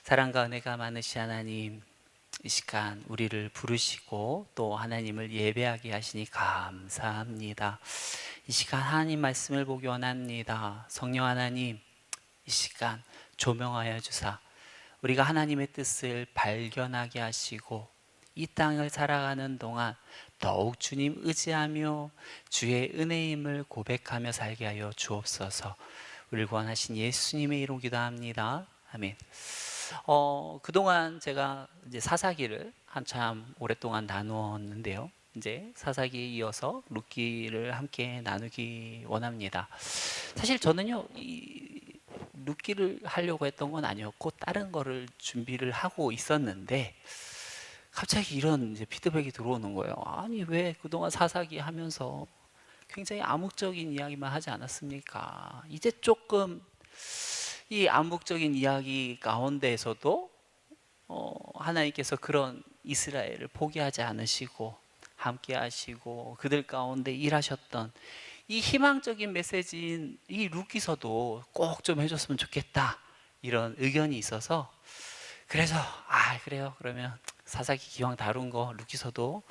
사랑과 은혜가 많으신 하나님, 이 시간 우리를 부르시고 또 하나님을 예배하게 하시니 감사합니다. 이 시간 하나님 말씀을 보기 원합니다. 성령 하나님, 이 시간 조명하여 주사 우리가 하나님의 뜻을 발견하게 하시고 이 땅을 살아가는 동안 더욱 주님 의지하며 주의 은혜임을 고백하며 살게 하여 주옵소서. 우리를 구원하신 예수님의 이름 기도합니다. 아멘. 그동안 제가 이제 사사기를 한참 오랫동안 나누었는데요. 이제 사사기에 이어서 룻기를 함께 나누기 원합니다. 사실 저는요, 이 룻기를 하려고 했던 건 아니었고 다른 거를 준비를 하고 있었는데 갑자기 이런 이제 피드백이 들어오는 거예요. 아니, 왜 그동안 사사기 하면서 굉장히 암묵적인 이야기만 하지 않았습니까? 이제 조금 이 암묵적인 이야기 가운데에서도 하나님께서 그런 이스라엘을 포기하지 않으시고 함께 하시고 그들 가운데 일하셨던 이 희망적인 메시지인 이 룻기서도 꼭 좀 해줬으면 좋겠다, 이런 의견이 있어서, 그래서 그래요, 그러면 사사기 기왕 다룬 거 룻기서도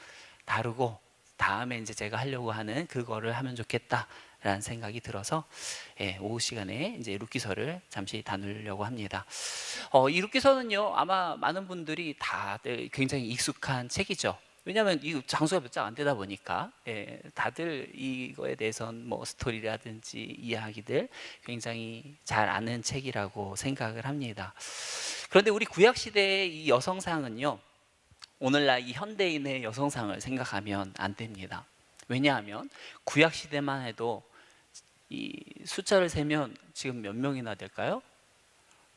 다루고 다음에 이제 제가 하려고 하는 그거를 하면 좋겠다 라는 생각이 들어서 오후 시간에 이제 룻기서를 잠시 다루려고 합니다. 이 룻기서는요, 아마 많은 분들이 다들 굉장히 익숙한 책이죠. 왜냐하면 이 장수가 몇 장 안 되다 보니까 다들 이거에 대해서는 뭐 스토리라든지 이야기들 굉장히 잘 아는 책이라고 생각을 합니다. 그런데 우리 구약시대의 이 여성상은요, 오늘날 이 현대인의 여성상을 생각하면 안 됩니다. 왜냐하면 구약시대만 해도 이 숫자를 세면 지금 몇 명이나 될까요?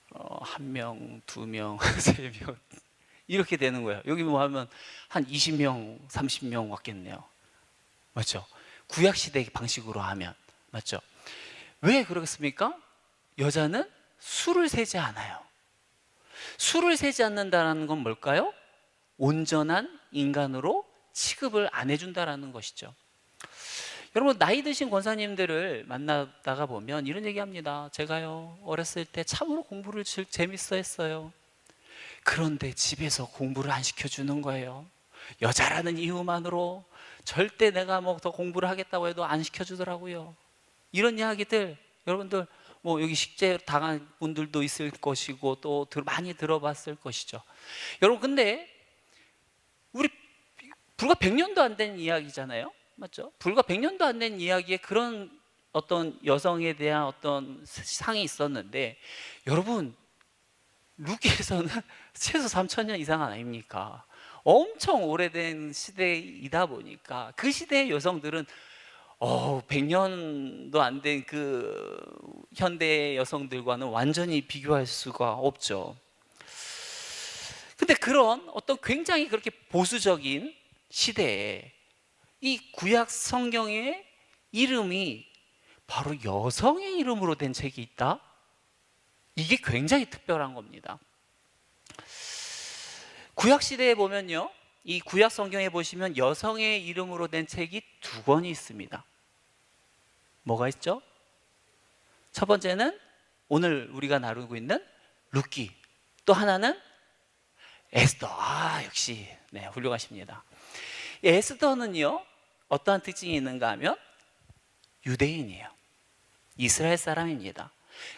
1명, 2명, 3명 이렇게 되는 거예요. 여기 뭐 하면 한 20명, 30명 왔겠네요. 맞죠? 구약시대 방식으로 하면. 맞죠? 왜 그렇습니까? 여자는 수를 세지 않아요. 수를 세지 않는다는 건 뭘까요? 온전한 인간으로 취급을 안 해준다라는 것이죠. 여러분, 나이 드신 권사님들을 만나다가 보면 이런 얘기합니다. 제가요, 어렸을 때 참으로 공부를 재밌어 했어요. 그런데 집에서 공부를 안 시켜주는 거예요. 여자라는 이유만으로 절대 내가 뭐 더 공부를 하겠다고 해도 안 시켜주더라고요. 이런 이야기들 여러분들 뭐 여기 식재 당한 분들도 있을 것이고 또 많이 들어봤을 것이죠. 여러분, 근데 우리 불과 100년도 안 된 이야기잖아요. 맞죠? 불과 100년도 안 된 이야기에 그런 어떤 여성에 대한 어떤 상이 있었는데, 여러분, 룻기에서는 최소 3000년 이상 아닙니까? 엄청 오래된 시대이다 보니까 그 시대의 여성들은 100년도 안 된 그 현대 여성들과는 완전히 비교할 수가 없죠. 근데 그런 어떤 굉장히 그렇게 보수적인 시대에 이 구약 성경의 이름이 바로 여성의 이름으로 된 책이 있다? 이게 굉장히 특별한 겁니다. 구약 시대에 보면요, 이 구약 성경에 보시면 여성의 이름으로 된 책이 2권이 있습니다. 뭐가 있죠? 첫 번째는 오늘 우리가 나누고 있는 룻기, 또 하나는 에스더. 역시 훌륭하십니다. 에스더는요, 어떠한 특징이 있는가 하면 유대인이에요. 이스라엘 사람입니다.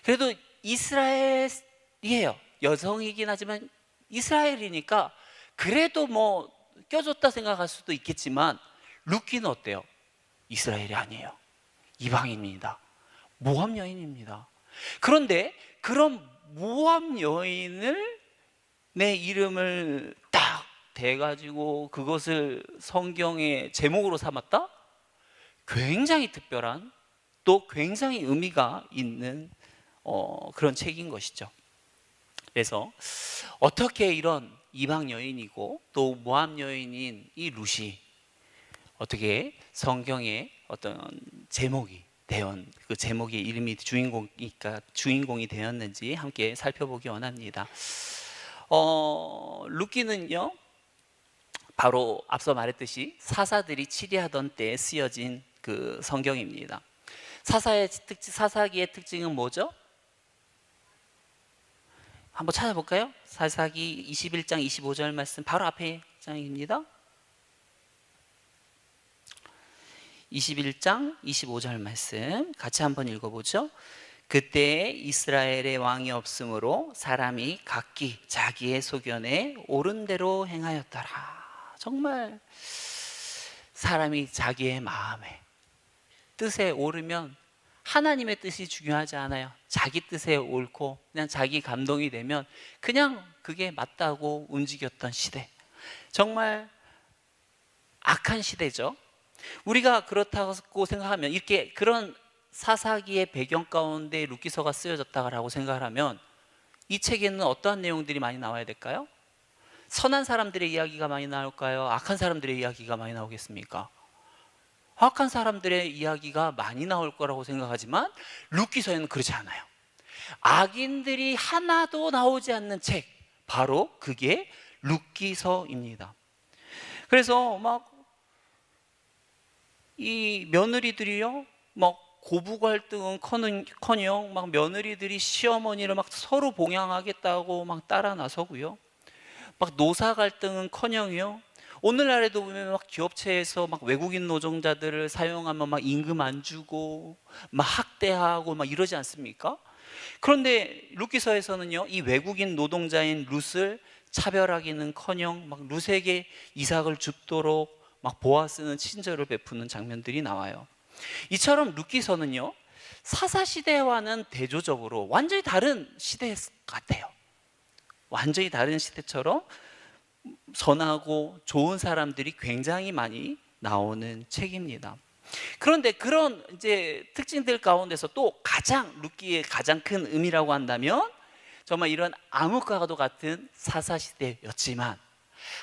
그래도 이스라엘이에요. 여성이긴 하지만 이스라엘이니까 그래도 뭐 껴줬다 생각할 수도 있겠지만, 룻기는 어때요? 이스라엘이 아니에요. 이방인입니다. 모압 여인입니다. 그런데 그런 모압 여인을 내 이름을 딱 대가지고 그것을 성경의 제목으로 삼았다? 굉장히 특별한, 또 굉장히 의미가 있는 그런 책인 것이죠. 그래서 어떻게 이런 이방 여인이고 또 모압 여인인 이 룻이 어떻게 성경의 어떤 제목이 그 제목의 이름이 주인공이 되었는지 함께 살펴보기 원합니다. 룻기는요, 바로 앞서 말했듯이 사사들이 치리하던 때에 쓰여진 그 성경입니다. 사사기의 특징은 뭐죠? 한번 찾아볼까요? 사사기 21장 25절 말씀 바로 앞에 장입니다. 21장 25절 말씀 같이 한번 읽어보죠. 그때 이스라엘의 왕이 없으므로 사람이 각기 자기의 소견에 옳은 대로 행하였더라. 정말 사람이 자기의 마음에 뜻에 오르면 하나님의 뜻이 중요하지 않아요. 자기 뜻에 옳고 그냥 자기 감동이 되면 그냥 그게 맞다고 움직였던 시대, 정말 악한 시대죠. 우리가 그렇다고 생각하면, 이렇게 그런 사사기의 배경 가운데 룻기서가 쓰여졌다고 생각을 하면 이 책에는 어떠한 내용들이 많이 나와야 될까요? 선한 사람들의 이야기가 많이 나올까요? 악한 사람들의 이야기가 많이 나오겠습니까? 악한 사람들의 이야기가 많이 나올 거라고 생각하지만 룻기서에는 그렇지 않아요. 악인들이 하나도 나오지 않는 책, 바로 그게 룻기서입니다. 그래서 막 이 며느리들이요, 막 고부 갈등은 커녕 막 며느리들이 시어머니를 막 서로 봉양하겠다고 막 따라 나서고요. 막 노사 갈등은 커녕이요. 오늘날에도 보면 막 기업체에서 막 외국인 노동자들을 사용하면 막 임금 안 주고 막 학대하고 막 이러지 않습니까? 그런데 룻기서에서는요, 이 외국인 노동자인 룻을 차별하기는커녕 막 룻에게 이삭을 줍도록 막 보아스는 친절을 베푸는 장면들이 나와요. 이처럼 룻기서는요, 사사 시대와는 대조적으로 완전히 다른 시대 같아요. 완전히 다른 시대처럼 선하고 좋은 사람들이 굉장히 많이 나오는 책입니다. 그런데 그런 이제 특징들 가운데서 또 룻기의 가장 큰 의미라고 한다면 정말 이런 암흑과도 같은 사사 시대였지만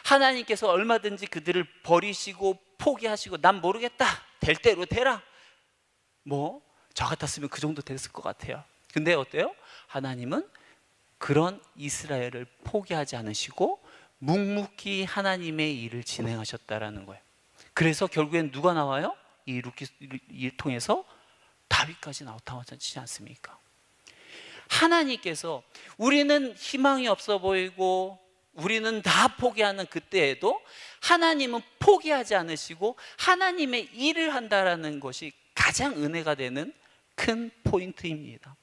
하나님께서 얼마든지 그들을 버리시고 포기하시고 난 모르겠다, 될 대로 되라, 뭐 저 같았으면 그 정도 됐을 것 같아요. 근데 어때요? 하나님은 그런 이스라엘을 포기하지 않으시고 묵묵히 하나님의 일을 진행하셨다라는 거예요. 그래서 결국엔 누가 나와요? 이 룻기를 통해서 다윗까지 나타나지 않습니까? 하나님께서 우리는 희망이 없어 보이고 우리는 다 포기하는 그때에도 하나님은 포기하지 않으시고 하나님의 일을 한다라는 것이 가장 은혜가 되는 큰 포인트입니다.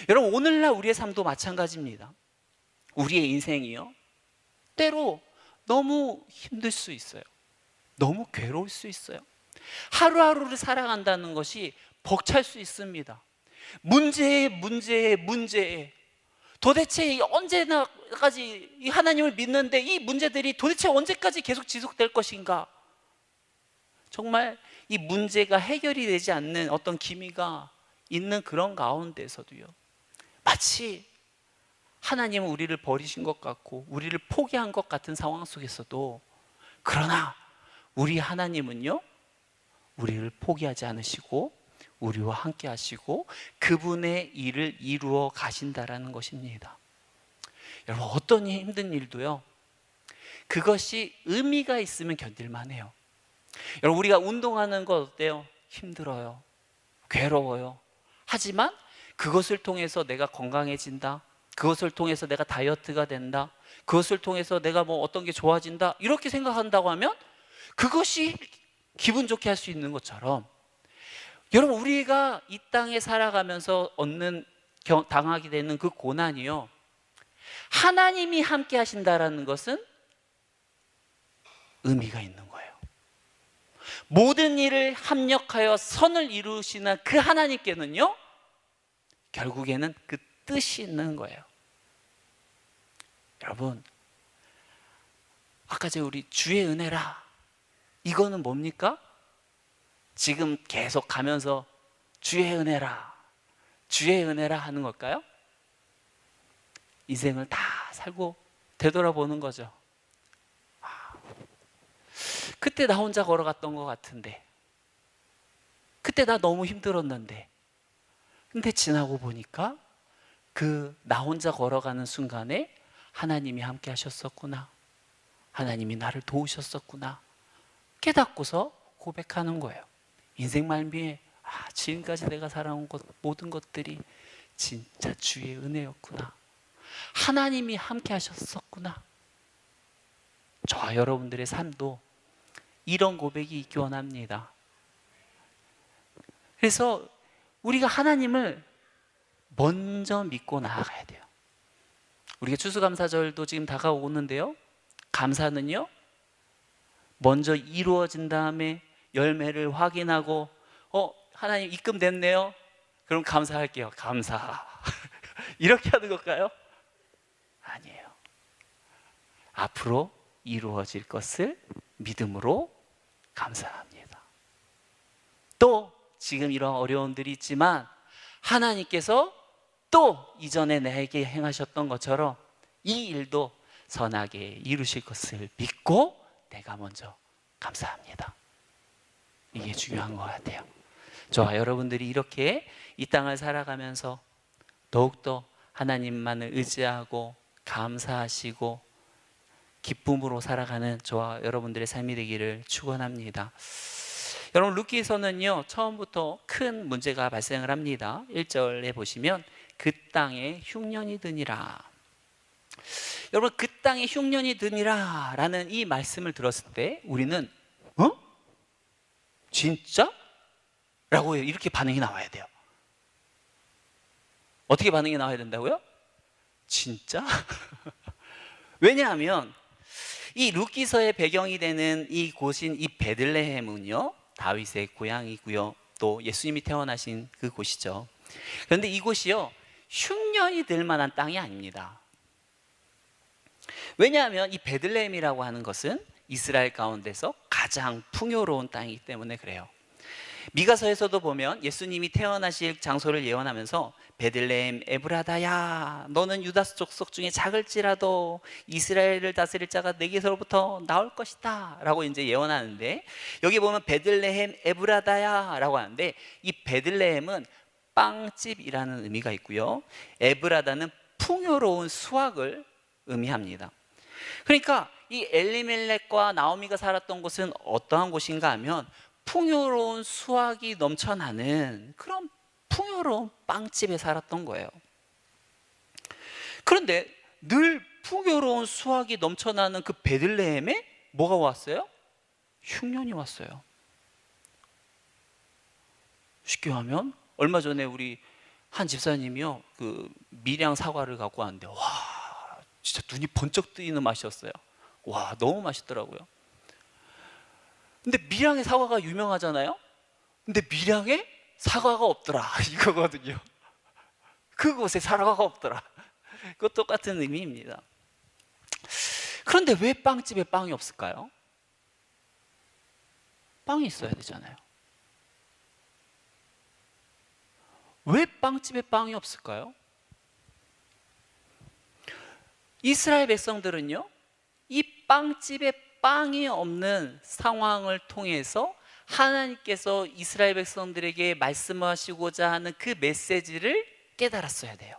여러분, 오늘날 우리의 삶도 마찬가지입니다. 우리의 인생이요, 때로 너무 힘들 수 있어요. 너무 괴로울 수 있어요. 하루하루를 살아간다는 것이 벅찰 수 있습니다. 문제에 도대체 언제까지 이 하나님을 믿는데 이 문제들이 도대체 언제까지 계속 지속될 것인가? 정말 이 문제가 해결이 되지 않는 어떤 기미가 있는 그런 가운데서도요, 마치 하나님은 우리를 버리신 것 같고 우리를 포기한 것 같은 상황 속에서도, 그러나 우리 하나님은요, 우리를 포기하지 않으시고 우리와 함께 하시고 그분의 일을 이루어 가신다라는 것입니다. 여러분, 어떤 힘든 일도요, 그것이 의미가 있으면 견딜만 해요. 여러분, 우리가 운동하는 거 어때요? 힘들어요, 괴로워요. 하지만 그것을 통해서 내가 건강해진다, 그것을 통해서 내가 다이어트가 된다, 그것을 통해서 내가 뭐 어떤 게 좋아진다, 이렇게 생각한다고 하면 그것이 기분 좋게 할 수 있는 것처럼, 여러분, 우리가 이 땅에 살아가면서 당하게 되는 그 고난이요, 하나님이 함께 하신다라는 것은 의미가 있는 거예요. 모든 일을 합력하여 선을 이루시는 그 하나님께는요, 결국에는 그 뜻이 있는 거예요. 여러분, 아까 우리 주의 은혜라, 이거는 뭡니까? 지금 계속 가면서 주의 은혜라, 주의 은혜라 하는 걸까요? 인생을 다 살고 되돌아보는 거죠. 그때 나 혼자 걸어갔던 것 같은데, 그때 나 너무 힘들었는데, 근데 지나고 보니까 그 나 혼자 걸어가는 순간에 하나님이 함께 하셨었구나, 하나님이 나를 도우셨었구나 깨닫고서 고백하는 거예요. 인생 말미에 지금까지 내가 살아온 모든 것들이 진짜 주의 은혜였구나. 하나님이 함께 하셨었구나. 저와 여러분들의 삶도 이런 고백이 있기 원합니다. 그래서 우리가 하나님을 먼저 믿고 나아가야 돼요. 우리가 추수감사절도 지금 다가오는데요, 감사는요 먼저 이루어진 다음에 열매를 확인하고 하나님 입금됐네요, 그럼 감사할게요, 감사. 이렇게 하는 걸까요? 아니에요. 앞으로 이루어질 것을 믿음으로 감사합니다. 또 지금 이런 어려움들이 있지만 하나님께서 또 이전에 나에게 행하셨던 것처럼 이 일도 선하게 이루실 것을 믿고 내가 먼저 감사합니다. 이게 중요한 것 같아요. 저와 여러분들이 이렇게 이 땅을 살아가면서 더욱더 하나님만을 의지하고 감사하시고 기쁨으로 살아가는 저와 여러분들의 삶이 되기를 축원합니다. 여러분, 룻기서는요 처음부터 큰 문제가 발생을 합니다. 1절에 보시면 그 땅에 흉년이 드니라. 여러분, 그 땅에 흉년이 드니라 라는 이 말씀을 들었을 때 우리는 진짜? 라고 이렇게 반응이 나와야 돼요. 어떻게 반응이 나와야 된다고요? 진짜? 왜냐하면 이 룻기서의 배경이 되는 이 곳인 이 베들레헴은요 다윗의 고향이고요, 또 예수님이 태어나신 그 곳이죠. 그런데 이곳이요 흉년이 들 만한 땅이 아닙니다. 왜냐하면 이 베들레헴이라고 하는 것은 이스라엘 가운데서 가장 풍요로운 땅이기 때문에 그래요. 미가서에서도 보면 예수님이 태어나실 장소를 예언하면서 베들레헴 에브라다야, 너는 유다 족속 중에 작을지라도 이스라엘을 다스릴 자가 내게서부터 나올 것이다 라고 이제 예언하는데, 여기 보면 베들레헴 에브라다야 라고 하는데 이 베들레헴은 빵집이라는 의미가 있고요, 에브라다는 풍요로운 수확을 의미합니다. 그러니까 이 엘리멜렉과 나오미가 살았던 곳은 어떠한 곳인가 하면 풍요로운 수확이 넘쳐나는 그런 풍요로운 빵집에 살았던 거예요. 그런데 늘 풍요로운 수확이 넘쳐나는 그 베들레헴에 뭐가 왔어요? 흉년이 왔어요. 쉽게 하면 얼마 전에 우리 한 집사님이요 그 밀양 사과를 갖고 왔는데 와 진짜 눈이 번쩍 뜨이는 맛이었어요. 와 너무 맛있더라고요. 근데 밀양의 사과가 유명하잖아요. 근데 밀양에 사과가 없더라 이거거든요. 그곳에 사과가 없더라. 그것 똑같은 의미입니다. 그런데 왜 빵집에 빵이 없을까요? 빵이 있어야 되잖아요. 왜 빵집에 빵이 없을까요? 이스라엘 백성들은요 이 빵집에 빵이 없는 상황을 통해서 하나님께서 이스라엘 백성들에게 말씀하시고자 하는 그 메시지를 깨달았어야 돼요.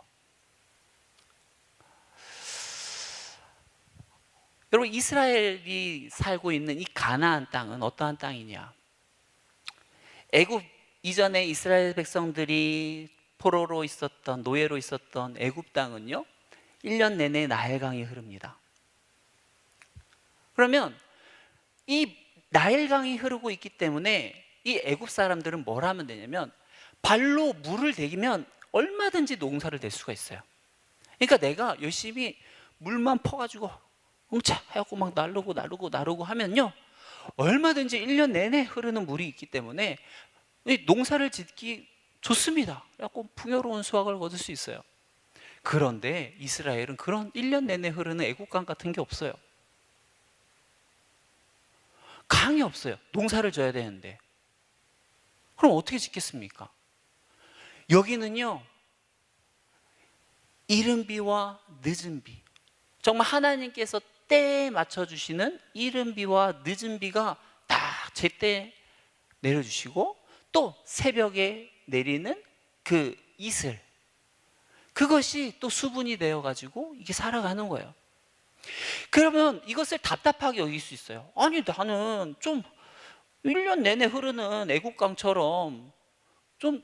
여러분, 이스라엘이 살고 있는 이 가나안 땅은 어떠한 땅이냐? 애굽 이전에 이스라엘 백성들이 포로로 있었던, 노예로 있었던 애굽 땅은요 1년 내내 나일강이 흐릅니다. 그러면 이 나일강이 흐르고 있기 때문에 이 애굽 사람들은 뭘 하면 되냐면 발로 물을 대기면 얼마든지 농사를 낼 수가 있어요. 그러니까 내가 열심히 물만 퍼가지고 웅차 해갖고 막 나르고 하면요 얼마든지 1년 내내 흐르는 물이 있기 때문에 농사를 짓기 좋습니다. 그래갖고 풍요로운 수확을 거둘 수 있어요. 그런데 이스라엘은 그런 1년 내내 흐르는 애국강 같은 게 없어요. 강이 없어요. 농사를 져야 되는데 그럼 어떻게 짓겠습니까? 여기는요 이른 비와 늦은 비, 정말 하나님께서 때에 맞춰주시는 이른 비와 늦은 비가 딱 제때 내려주시고 또 새벽에 내리는 그 이슬, 그것이 또 수분이 되어가지고 이게 살아가는 거예요. 그러면 이것을 답답하게 여길 수 있어요. 아니 나는 좀 1년 내내 흐르는 애국강처럼 좀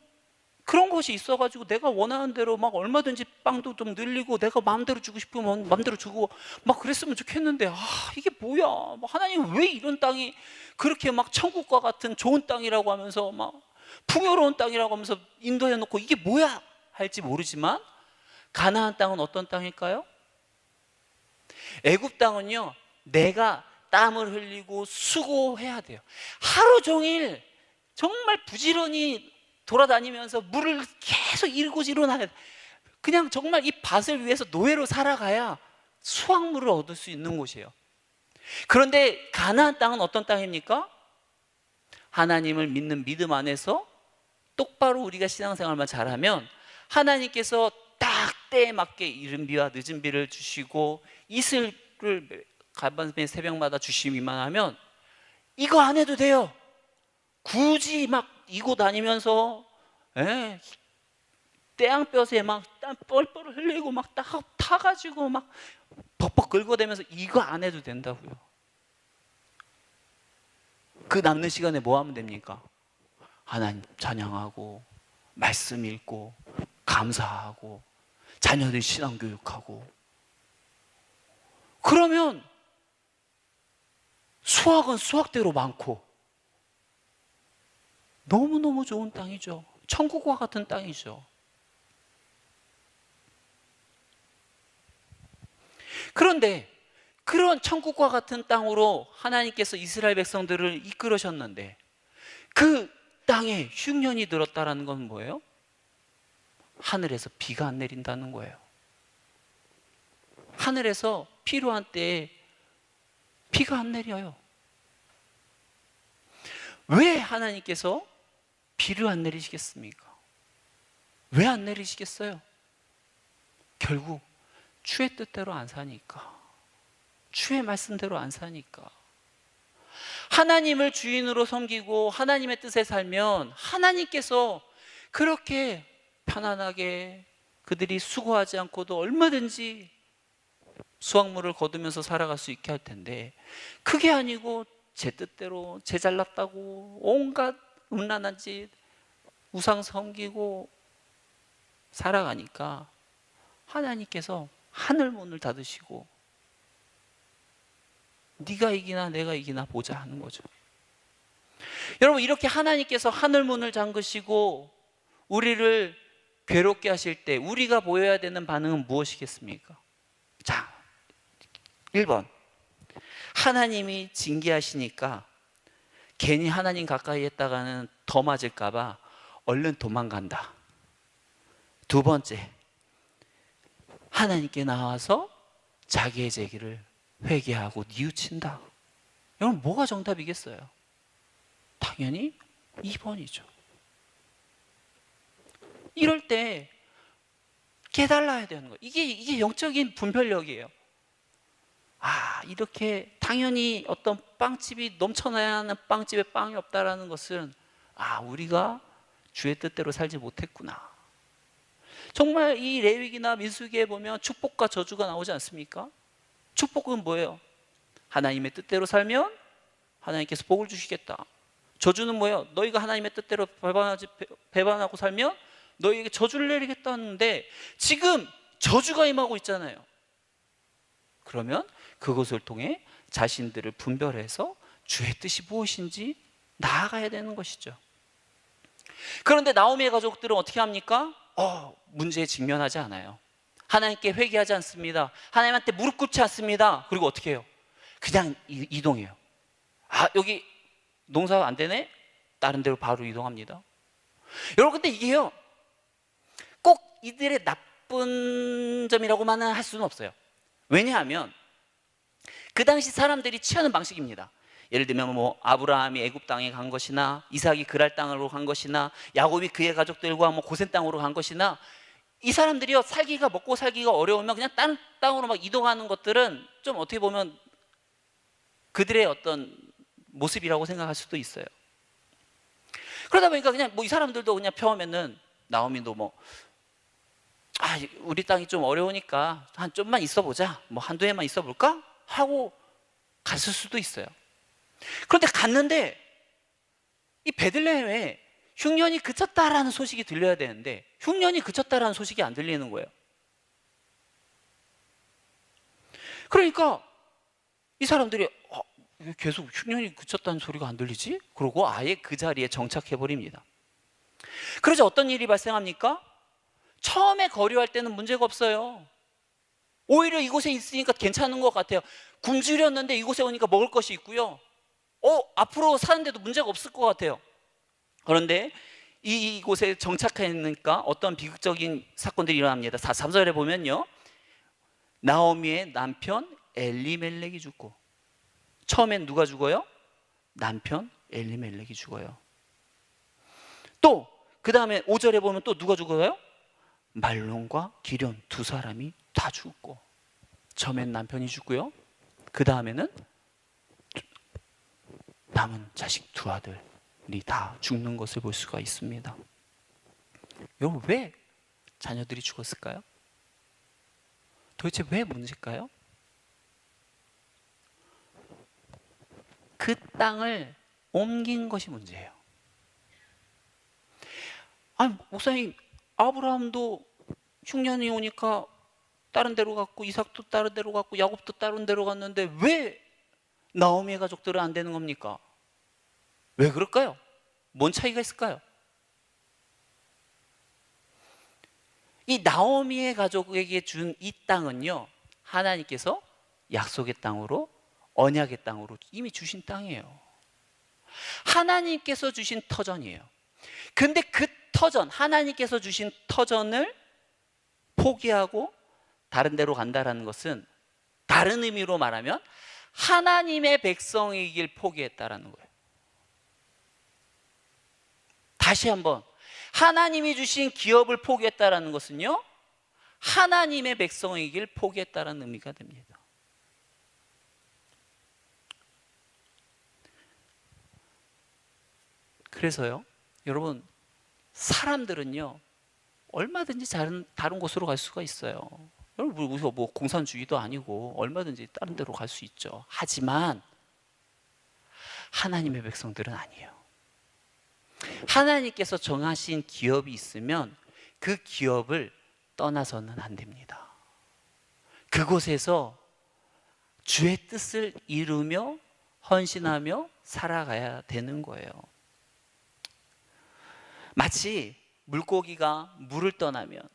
그런 것이 있어가지고 내가 원하는 대로 막 얼마든지 빵도 좀 늘리고 내가 마음대로 주고 싶으면 마음대로 주고 막 그랬으면 좋겠는데, 이게 뭐야, 하나님 왜 이런 땅이 그렇게 막 천국과 같은 좋은 땅이라고 하면서 막 풍요로운 땅이라고 하면서 인도해 놓고 이게 뭐야 할지 모르지만, 가나안 땅은 어떤 땅일까요? 애굽 땅은요, 내가 땀을 흘리고 수고해야 돼요. 하루 종일 정말 부지런히 돌아다니면서 물을 계속 일고 일어나야 돼. 그냥 정말 이 밭을 위해서 노예로 살아가야 수확물을 얻을 수 있는 곳이에요. 그런데 가나안 땅은 어떤 땅입니까? 하나님을 믿는 믿음 안에서 똑바로 우리가 신앙생활만 잘하면 하나님께서 딱 때에 맞게 이른 비와 늦은 비를 주시고 이슬을 간밤에 새벽마다 주시기만 하면 이거 안 해도 돼요. 굳이 막 이고 다니면서 떼양볕에 막 땀 뻘뻘 흘리고 막 딱 타가지고 막 벅벅 긁어대면서 이거 안 해도 된다고요. 그 남는 시간에 뭐 하면 됩니까? 하나님 찬양하고 말씀 읽고 감사하고 자녀들 신앙교육하고, 그러면 수확은 수확대로 많고 너무너무 좋은 땅이죠. 천국과 같은 땅이죠. 그런데 그런 천국과 같은 땅으로 하나님께서 이스라엘 백성들을 이끌으셨는데 그 땅에 흉년이 들었다는 건 뭐예요? 하늘에서 비가 안 내린다는 거예요. 하늘에서 필요한 때에 비가 안 내려요. 왜 하나님께서 비를 안 내리시겠습니까? 왜 안 내리시겠어요? 결국 주의 뜻대로 안 사니까, 주의 말씀대로 안 사니까. 하나님을 주인으로 섬기고 하나님의 뜻에 살면 하나님께서 그렇게 편안하게 그들이 수고하지 않고도 얼마든지 수확물을 거두면서 살아갈 수 있게 할 텐데, 그게 아니고 제 뜻대로 제 잘났다고 온갖 음란한 짓 우상 섬기고 살아가니까 하나님께서 하늘 문을 닫으시고 네가 이기나 내가 이기나 보자 하는 거죠. 여러분, 이렇게 하나님께서 하늘 문을 잠그시고 우리를 괴롭게 하실 때 우리가 보여야 되는 반응은 무엇이겠습니까? 자, 1번, 하나님이 징계하시니까 괜히 하나님 가까이 했다가는 더 맞을까 봐 얼른 도망간다. 2번째, 하나님께 나와서 자기의 죄를 회개하고 뉘우친다. 여러분, 뭐가 정답이겠어요? 당연히 2번이죠. 이럴 때 깨달아야 되는 거예요. 이게 영적인 분별력이에요. 이렇게 당연히 어떤 빵집이 넘쳐나야 하는 빵집에 빵이 없다라는 것은 우리가 주의 뜻대로 살지 못했구나. 정말 이 레위기나 민수기에 보면 축복과 저주가 나오지 않습니까? 축복은 뭐예요? 하나님의 뜻대로 살면 하나님께서 복을 주시겠다. 저주는 뭐예요? 너희가 하나님의 뜻대로 배반하고 살면 너희에게 저주를 내리겠다는데 지금 저주가 임하고 있잖아요. 그러면 그것을 통해 자신들을 분별해서 주의 뜻이 무엇인지 나아가야 되는 것이죠. 그런데 나오미의 가족들은 어떻게 합니까? 문제에 직면하지 않아요. 하나님께 회개하지 않습니다. 하나님한테 무릎 꿇지 않습니다. 그리고 어떻게 해요? 그냥 이동해요. 여기 농사가 안 되네? 다른 데로 바로 이동합니다. 여러분, 근데 이게요, 꼭 이들의 나쁜 점이라고만은 할 수는 없어요. 왜냐하면 그 당시 사람들이 취하는 방식입니다. 예를 들면 아브라함이 애굽 땅에 간 것이나 이삭이 그랄 땅으로 간 것이나 야곱이 그의 가족들과 고센 땅으로 간 것이나, 이 사람들이요, 먹고 살기가 어려우면 그냥 다른 땅으로 막 이동하는 것들은 좀 어떻게 보면 그들의 어떤 모습이라고 생각할 수도 있어요. 그러다 보니까 그냥 이 사람들도 그냥 처음에는 나오미도 우리 땅이 좀 어려우니까 좀만 있어보자, 한두 해만 있어볼까? 하고 갔을 수도 있어요. 그런데 갔는데 이 베들레헴에 흉년이 그쳤다라는 소식이 들려야 되는데 흉년이 그쳤다라는 소식이 안 들리는 거예요. 그러니까 이 사람들이 왜 계속 흉년이 그쳤다는 소리가 안 들리지? 그러고 아예 그 자리에 정착해 버립니다. 그러자 어떤 일이 발생합니까? 처음에 거류할 때는 문제가 없어요. 오히려 이곳에 있으니까 괜찮은 것 같아요. 굶주렸는데 이곳에 오니까 먹을 것이 있고요. 앞으로 사는데도 문제가 없을 것 같아요. 그런데 이곳에 정착하니까 어떤 비극적인 사건들이 일어납니다. 3절에 보면요, 나오미의 남편 엘리멜렉이 죽고, 처음엔 누가 죽어요? 남편 엘리멜렉이 죽어요. 또 그 다음에 5절에 보면 또 누가 죽어요? 말론과 기럨 두 사람이 다 죽고, 처음엔 남편이 죽고요, 그 다음에는 남은 자식 두 아들이 다 죽는 것을 볼 수가 있습니다. 여러분, 왜 자녀들이 죽었을까요? 도대체 왜 문제일까요? 그 땅을 옮긴 것이 문제예요. 아니, 목사님, 아브라함도 흉년이 오니까 다른 데로 갔고, 이삭도 다른 데로 갔고, 야곱도 다른 데로 갔는데 왜 나오미의 가족들은 안 되는 겁니까? 왜 그럴까요? 뭔 차이가 있을까요? 이 나오미의 가족에게 준 이 땅은요, 하나님께서 약속의 땅으로, 언약의 땅으로 이미 주신 땅이에요. 하나님께서 주신 터전이에요. 근데 그 터전, 하나님께서 주신 터전을 포기하고 다른 데로 간다는 것은, 다른 의미로 말하면 하나님의 백성이길 포기했다라는 거예요. 다시 한번, 하나님이 주신 기업을 포기했다라는 것은요, 하나님의 백성이길 포기했다라는 의미가 됩니다. 그래서요, 여러분, 사람들은요 얼마든지 다른 곳으로 갈 수가 있어요. 여러분, 우리가 뭐 공산주의도 아니고 얼마든지 다른 데로 갈 수 있죠. 하지만 하나님의 백성들은 아니에요. 하나님께서 정하신 기업이 있으면 그 기업을 떠나서는 안 됩니다. 그곳에서 주의 뜻을 이루며 헌신하며 살아가야 되는 거예요. 마치 물고기가 물을 떠나면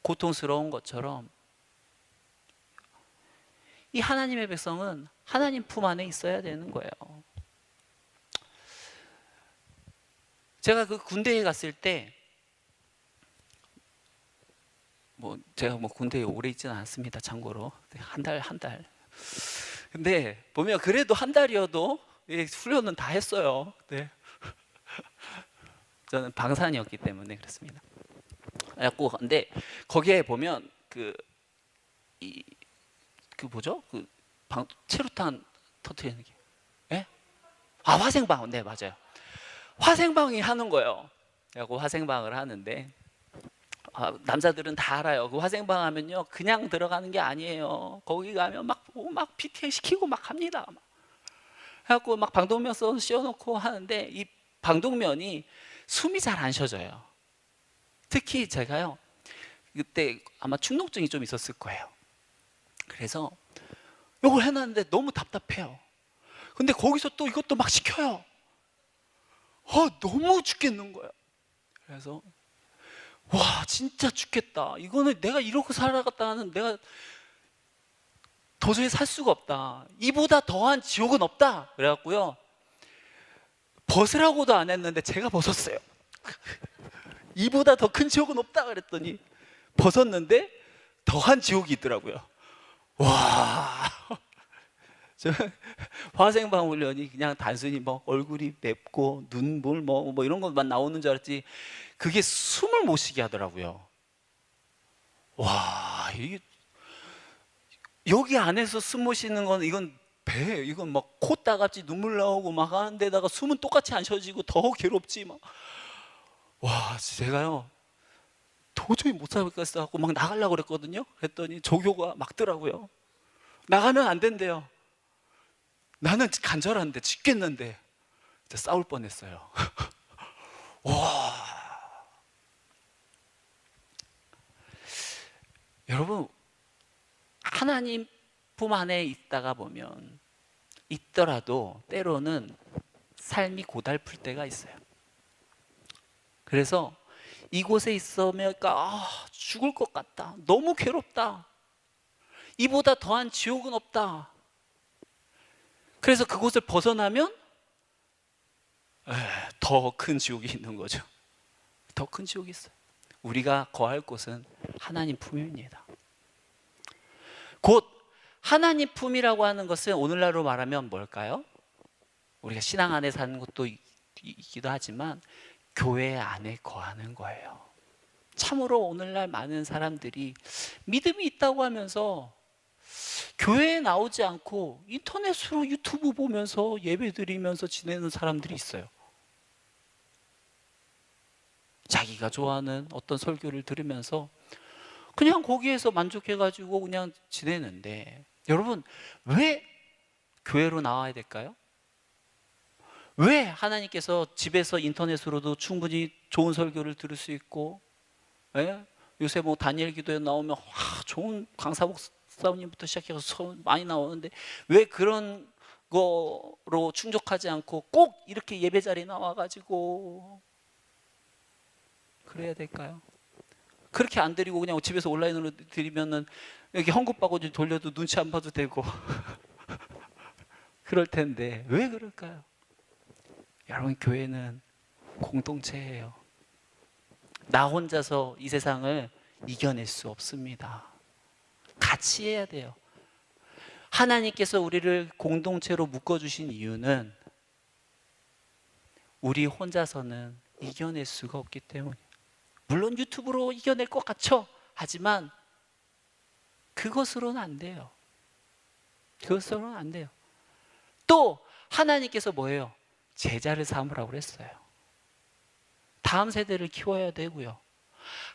고통스러운 것처럼 이 하나님의 백성은 하나님 품 안에 있어야 되는 거예요. 제가 그 군대에 갔을 때, 제가 군대에 오래 있지는 않습니다. 참고로 한 달. 근데 보면 그래도 한 달이어도 훈련은 다 했어요. 네. 저는 방산이었기 때문에 그렇습니다. 근데 거기에 보면 체류탄 터트리는 게, 예? 화생방, 네, 맞아요. 화생방이 하는 거예요. 그래갖고 화생방을 하는데, 남자들은 다 알아요. 그 화생방 하면요, 그냥 들어가는 게 아니에요. 거기 가면 막 PTA 시키고 막 합니다. 그래갖고 막 방독면 씌워놓고 하는데, 이 방독면이 숨이 잘 안 쉬어져요. 특히 제가요, 그때 아마 축농증이 좀 있었을 거예요. 그래서 이걸 해놨는데 너무 답답해요. 근데 거기서 또 이것도 막 시켜요. 너무 죽겠는 거예요. 그래서 와, 진짜 죽겠다. 이거는 내가 이러고 살아갔다가는 내가 도저히 살 수가 없다. 이보다 더한 지옥은 없다. 그래갖고요, 벗으라고도 안 했는데 제가 벗었어요. 이보다 더 큰 지옥은 없다 그랬더니 벗었는데 더한 지옥이 있더라고요. 와, 저 화생방 훈련이 그냥 단순히 얼굴이 맵고 눈물 이런 것만 나오는 줄 알았지, 그게 숨을 못 쉬게 하더라고요. 와, 이게 여기 안에서 숨 못 쉬는 건, 이건 이건 코 따갑지, 눈물 나오고 막 하는데다가 숨은 똑같이 안 쉬어지고 더 괴롭지 와, 제가요 도저히 못 살겠어 갖고 막 나가려고 그랬거든요. 그랬더니 조교가 막더라고요. 나가면 안 된대요. 나는 간절한데, 죽겠는데. 진짜 싸울 뻔했어요. 와, 여러분, 하나님 품 안에 있다가 보면 있더라도 때로는 삶이 고달플 때가 있어요. 그래서 이곳에 있으면 죽을 것 같다, 너무 괴롭다, 이보다 더한 지옥은 없다. 그래서 그곳을 벗어나면 더 큰 지옥이 있는 거죠. 더 큰 지옥이 있어요. 우리가 거할 곳은 하나님 품입니다. 곧 하나님 품이라고 하는 것은 오늘날로 말하면 뭘까요? 우리가 신앙 안에 사는 것도 있기도 하지만 교회 안에 거하는 거예요. 참으로 오늘날 많은 사람들이 믿음이 있다고 하면서 교회에 나오지 않고 인터넷으로 유튜브 보면서 예배드리면서 지내는 사람들이 있어요. 자기가 좋아하는 어떤 설교를 들으면서 그냥 거기에서 만족해가지고 그냥 지내는데, 여러분, 왜 교회로 나와야 될까요? 왜 하나님께서 집에서 인터넷으로도 충분히 좋은 설교를 들을 수 있고, 요새 뭐 다니엘 기도에 나오면 좋은 강사 목사님부터 시작해서 많이 나오는데 왜 그런 거로 충족하지 않고 꼭 이렇게 예배 자리에 나와가지고 그래야 될까요? 그렇게 안 드리고 그냥 집에서 온라인으로 드리면은 여기 헌금바구니 돌려도 눈치 안 봐도 되고 그럴 텐데 왜 그럴까요? 여러분, 교회는 공동체예요. 나 혼자서 이 세상을 이겨낼 수 없습니다. 같이 해야 돼요. 하나님께서 우리를 공동체로 묶어주신 이유는 우리 혼자서는 이겨낼 수가 없기 때문이에요. 물론 유튜브로 이겨낼 것 같죠? 하지만 그것으로는 안 돼요. 그것으로는 안 돼요. 또 하나님께서 뭐예요? 제자를 삼으라고 그랬어요. 다음 세대를 키워야 되고요.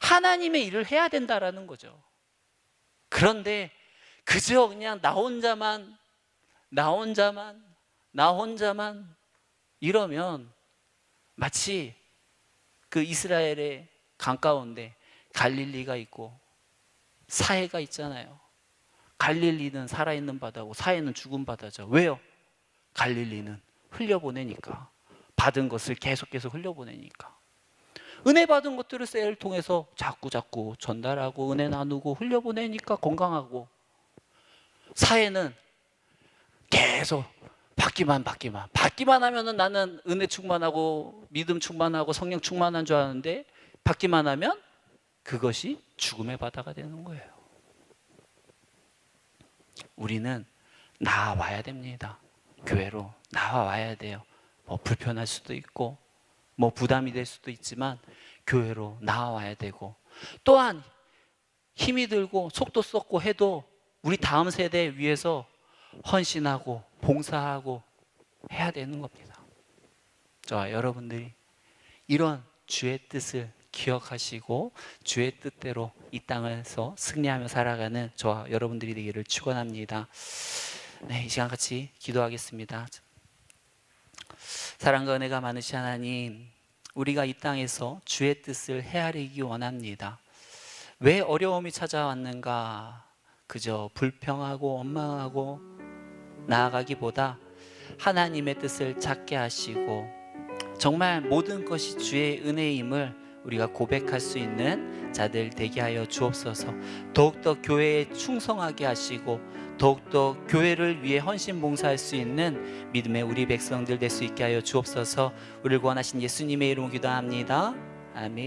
하나님의 일을 해야 된다라는 거죠. 그런데 그저 그냥 나 혼자만 이러면 마치 그 이스라엘의 강 가운데 갈릴리가 있고 사해가 있잖아요. 갈릴리는 살아있는 바다고 사해는 죽은 바다죠. 왜요? 갈릴리는 흘려보내니까, 받은 것을 계속 흘려보내니까. 은혜 받은 것들을 셀을 통해서 자꾸 전달하고 은혜 나누고 흘려보내니까 건강하고, 사해는 계속 받기만 하면은 나는 은혜 충만하고 믿음 충만하고 성령 충만한 줄 아는데 받기만 하면 그것이 죽음의 바다가 되는 거예요. 우리는 나와야 됩니다. 교회로 나와야 돼요. 뭐 불편할 수도 있고 뭐 부담이 될 수도 있지만 교회로 나와야 되고, 또한 힘이 들고 속도 썩고 해도 우리 다음 세대 위해서 헌신하고 봉사하고 해야 되는 겁니다. 저와 여러분들이 이런 주의 뜻을 기억하시고 주의 뜻대로 이 땅에서 승리하며 살아가는 저와 여러분들이 되기를 축원합니다. 네, 이 시간 같이 기도하겠습니다. 사랑과 은혜가 많으신 하나님, 우리가 이 땅에서 주의 뜻을 헤아리기 원합니다. 왜 어려움이 찾아왔는가? 그저 불평하고 원망하고 나아가기보다 하나님의 뜻을 찾게 하시고 정말 모든 것이 주의 은혜임을 우리가 고백할 수 있는 자들 되게 하여 주옵소서. 더욱더 교회에 충성하게 하시고 더욱더 교회를 위해 헌신 봉사할 수 있는 믿음의 우리 백성들 될 수 있게 하여 주옵소서. 우리를 구원하신 예수님의 이름으로 기도합니다. 아멘.